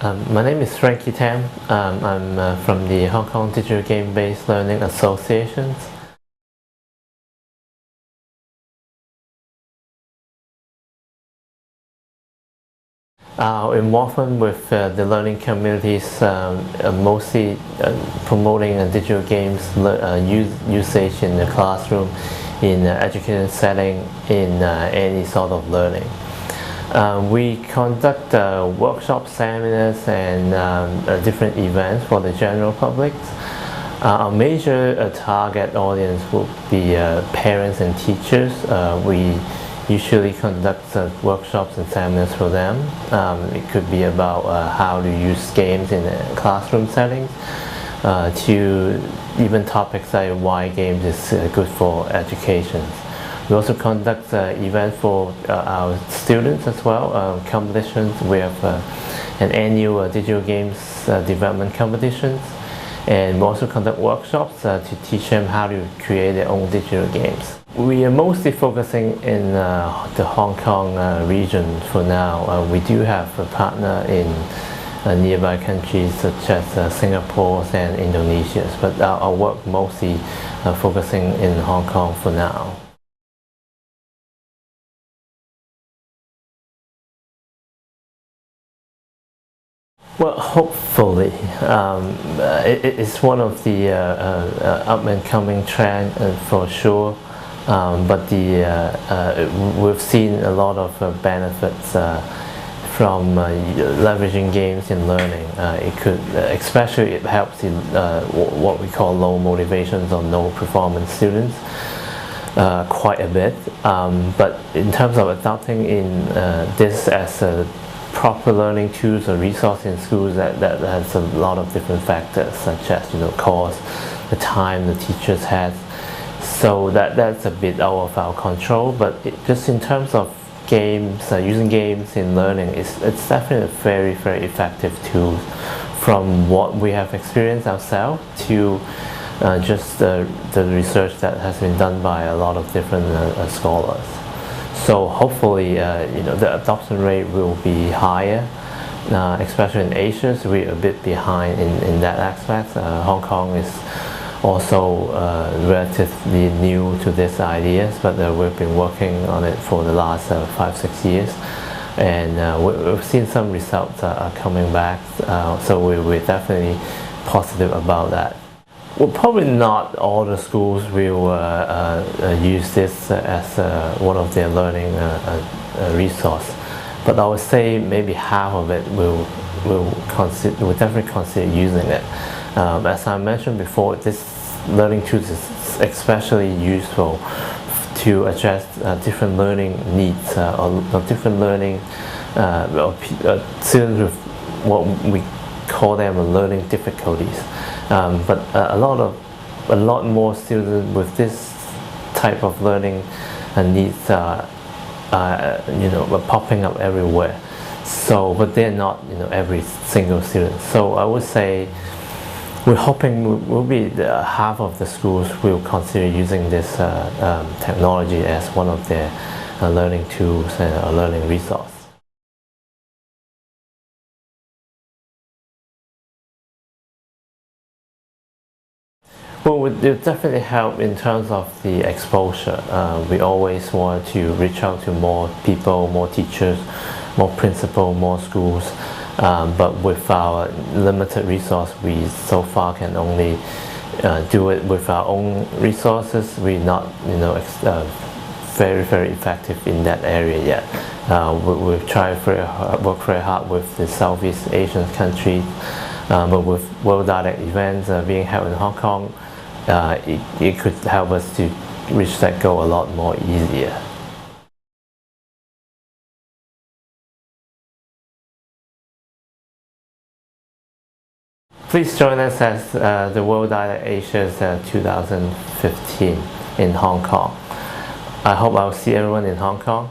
My name is Frankie Tam. I'm from the Hong Kong Digital Game-Based Learning Associations. Our involvement with the learning communities mostly promoting digital games usage in the classroom, in education setting, in any sort of learning. We conduct workshops, seminars, and different events for the general public. Our major target audience will be parents and teachers. We usually conduct workshops and seminars for them. It could be about how to use games in a classroom settings, to even topics like why games is good for education. We also conduct events for our students as well, competitions. We have an annual digital games development competitions, and we also conduct workshops to teach them how to create their own digital games. We are mostly focusing in the Hong Kong region for now. We do have a partner in nearby countries such as Singapore and Indonesia, but our work mostly focusing in Hong Kong for now. Well, hopefully, it's one of the up and coming trend for sure. But we've seen a lot of benefits from leveraging games in learning. Especially it helps in what we call low motivations or no performance students quite a bit. But in terms of adopting in this as a proper learning tools or resources in schools, that has a lot of different factors, such as cost, the time the teachers had. So that's a bit out of our control. But just in terms of games, using games in learning, it's definitely a very, very effective tool. From what we have experienced ourselves to just the research that has been done by a lot of different scholars. So hopefully, the adoption rate will be higher, especially in Asia. So we're a bit behind in that aspect. Hong Kong is also relatively new to this ideas, but we've been working on it for the last 5-6 years, and we've seen some results are coming back. So we're definitely positive about that. Well, probably not all the schools will use this as one of their learning resource, but I would say maybe half of it will definitely consider using it. As I mentioned before, this learning tools is especially useful to address different learning needs or different learning students with what we call them learning difficulties. But a lot more students with this type of learning needs are popping up everywhere. So, but they're not every single student. So I would say we're hoping will be half of the schools will consider using this technology as one of their learning tools and a learning resource. Well, it definitely help in terms of the exposure. We always want to reach out to more people, more teachers, more principals, more schools. But with our limited resource, we so far can only do it with our own resources. We're not, very, very effective in that area yet. We've tried work very hard with the Southeast Asian countries, but with Worlddidac events being held in Hong Kong, it could help us to reach that goal a lot more easier. Please join us at the Worlddidac Asia 2015 in Hong Kong. I hope I'll see everyone in Hong Kong.